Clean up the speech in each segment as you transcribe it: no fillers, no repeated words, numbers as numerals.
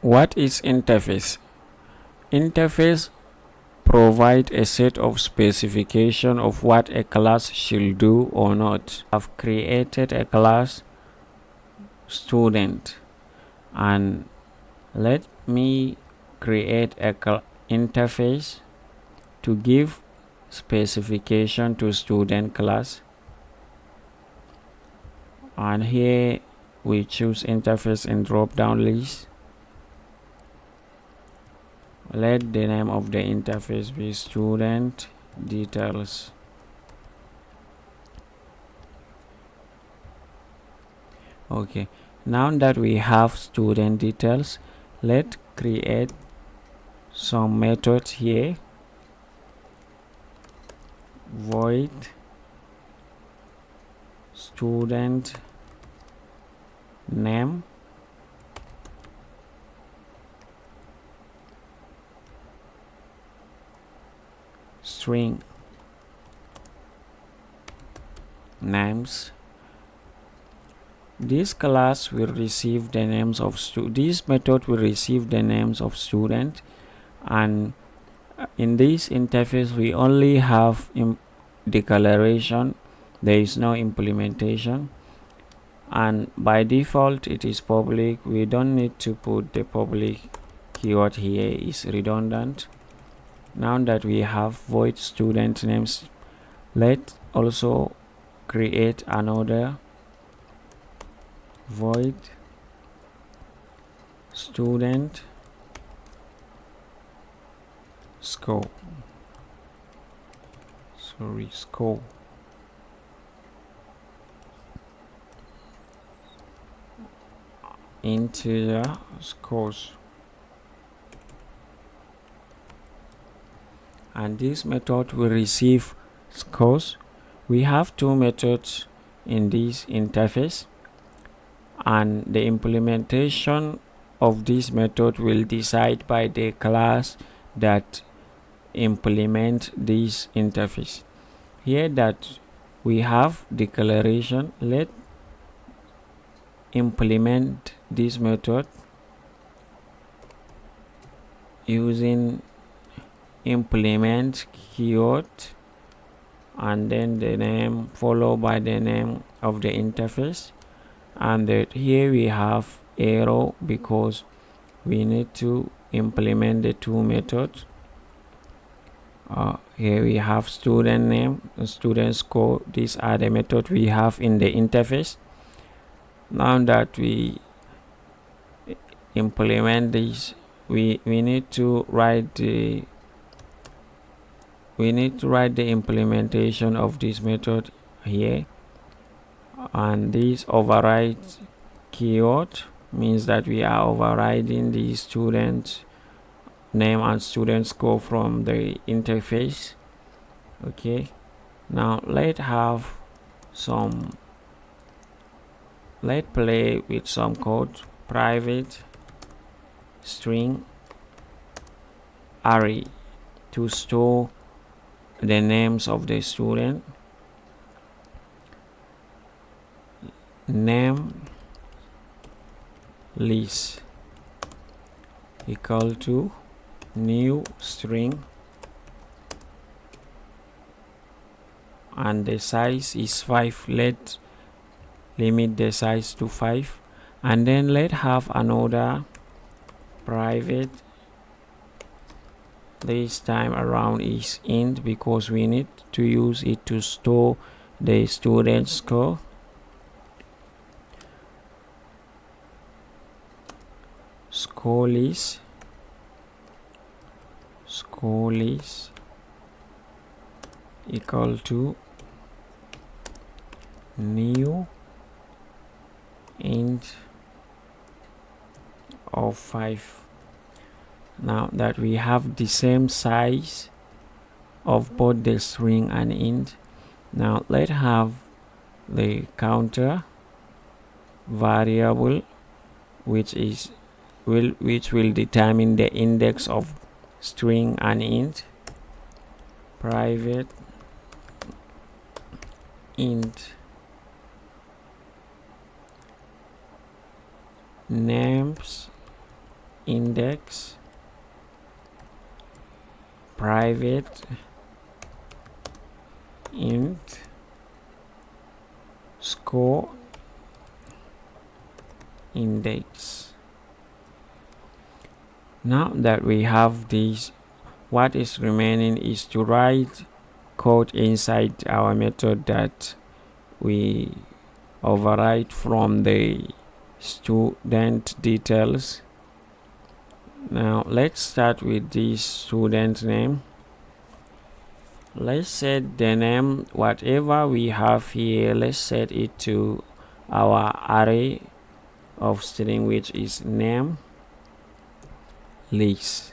What is interface? Interface provide a set of specification of what a class should do or not. I've created a class student, and let me create a interface to give specification to student class, and here we choose interface in drop down list. Let the name of the interface be student details. Okay, now that we have student details, let's create some methods here. Void student name string names. This class will receive the names of this method will receive the names of student, and in this interface we only have declaration. There is no implementation, and by default it is public. We don't need to put the public keyword here, is redundant. Now that we have void student names, let's also create another void student score integer scores, and this method will receive scores. We have two methods in this interface, and the implementation of this method will decide by the class that implement this interface. Here that we have declaration, let's implement this method using implement keyword and then the name followed by the name of the interface. And that here we have arrow because we need to implement the two methods. Here we have student name and student score. These are the methods we have in the interface. Now that we implement this, we need to write the implementation of this method here, and this override keyword means that we are overriding the student name and student score from the interface. Okay, now let's play with some code. Private string array to store the names of the student. Name list equal to new string, and the size is 5. Let's limit the size to 5, and then let's have another private. This time around is int because we need to use it to store the student score. Score list equal to new int of 5. Now that we have the same size of both the string and int, now let's have the counter variable which will determine the index of string and int. Private int names index private int score index. Now that we have this, what is remaining is to write code inside our method that we override from the student details. Now let's start with this student name. Let's set the name, whatever we have here, let's set it to our array of string, which is name list,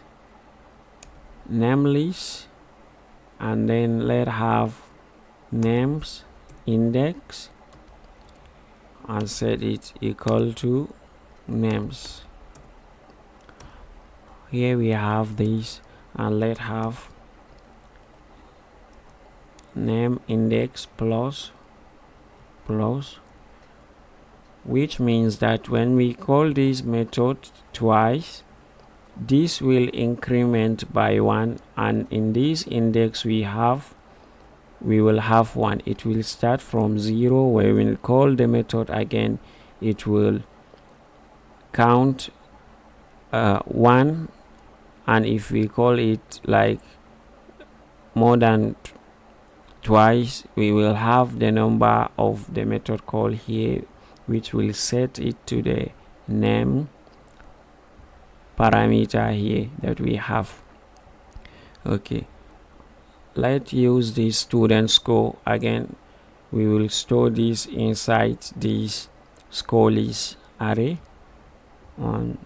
and then let's have names index and set it equal to names. Here we have this, and let's have name index plus, which means that when we call this method twice, this will increment by 1, and in this index we will have 1. It will start from 0. When we call the method again, it will count 1, and if we call it like more than twice, we will have the number of the method call here, which will set it to the name parameter here that we have. Okay, let's use this student score again. We will store this inside this score list array. On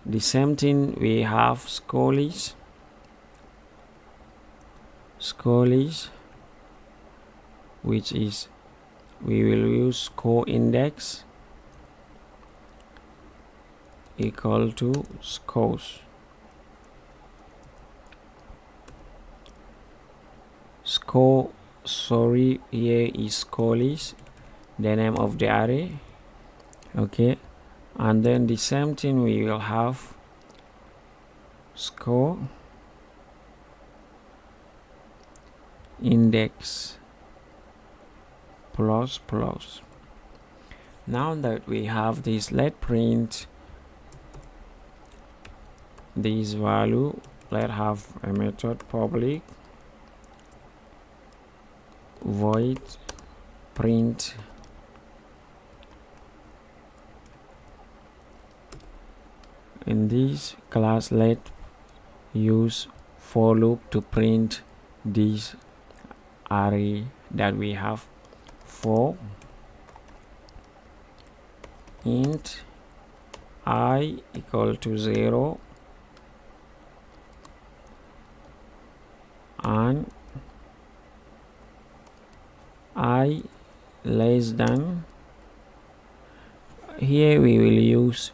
the same thing, we have score list, which is we will use score index equal to scores. Here is score list, the name of the array. Okay, and then the same thing, we will have score index plus. Now that we have this, let's print this value. Let's have a method public void print in this class. Let's use for loop to print this array that we have. For int I equal to 0 and I less than, here we will use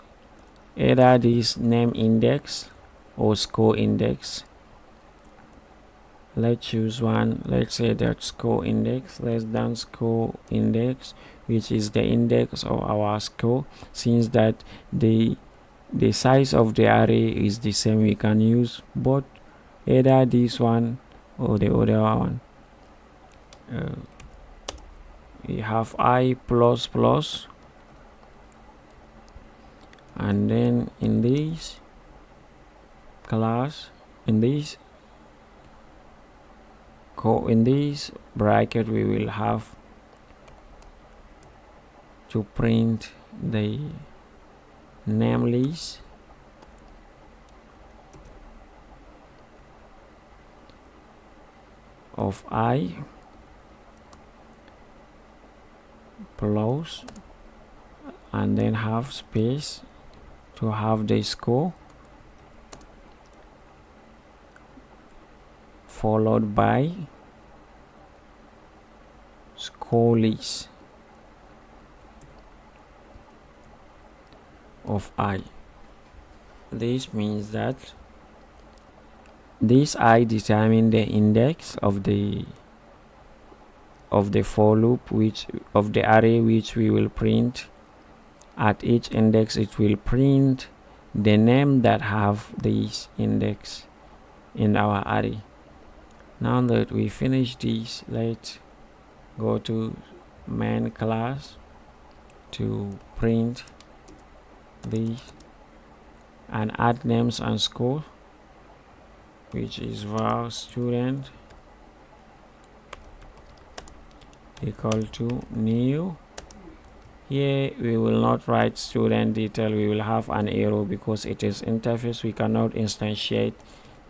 either this name index or score index. Let's choose one. Let's say that score index less than score index, which is the index of our score. Since that the size of the array is the same, we can use both, either this one or the other one. We have I plus, and then in this class, in this bracket, we will have to print the name list of I plus, and then have space to have the score, followed by score list of I. This means that this I determine the index of the for loop, which of the array which we will print. At each index, it will print the name that have this index in our array. Now that we finish this, let's go to main class to print this and add names and school, which is var student equal to new. Here we will not write student detail, we will have an arrow because it is interface, we cannot instantiate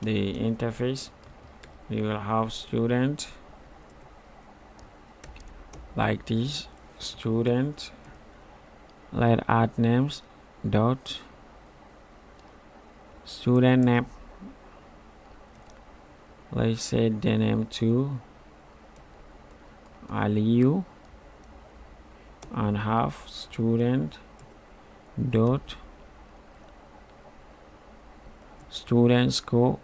the interface. We will have student like this, student, let add names dot student name, let's set the name to Aliyu, and have student dot student score,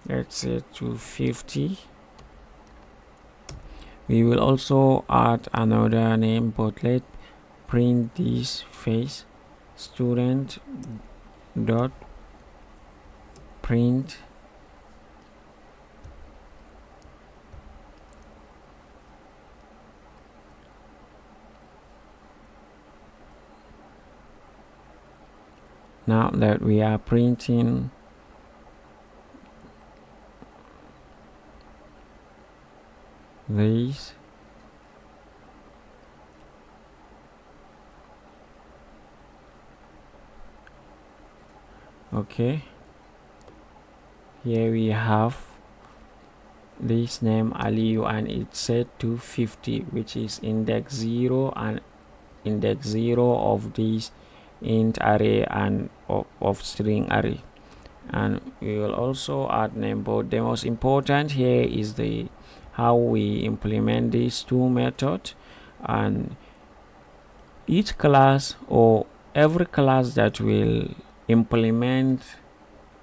let's set to 50. We will also add another name, but let's print this face, student dot print now that we are printing these, okay, here we have this name Aliyu and it's set to 50, which is index 0 and index 0 of this int array and of string array. And we will also add name, but the most important here is the how we implement these two methods. And each class or every class that will implement,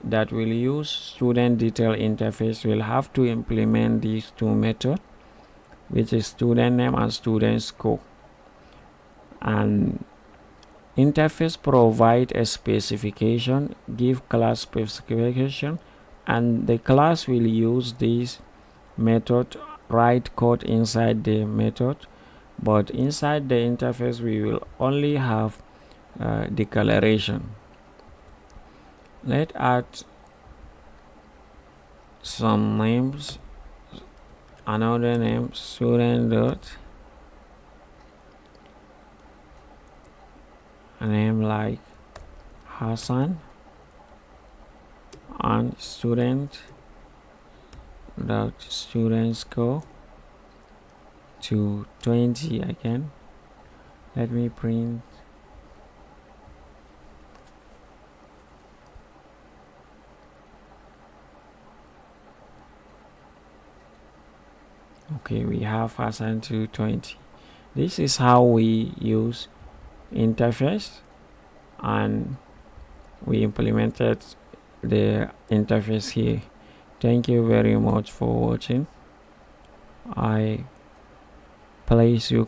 that will use student detail interface, will have to implement these two methods, which is student name and student score. And interface provide a specification, give class specification, and the class will use this method, write code inside the method, but inside the interface we will only have declaration. Let's add some names, another name, student dot a name like Hassan, and student dot student score to 20 again. Let me print okay, we have Hassan to 20. This is how we use interface, and we implemented the interface here. Thank you very much for watching. I place you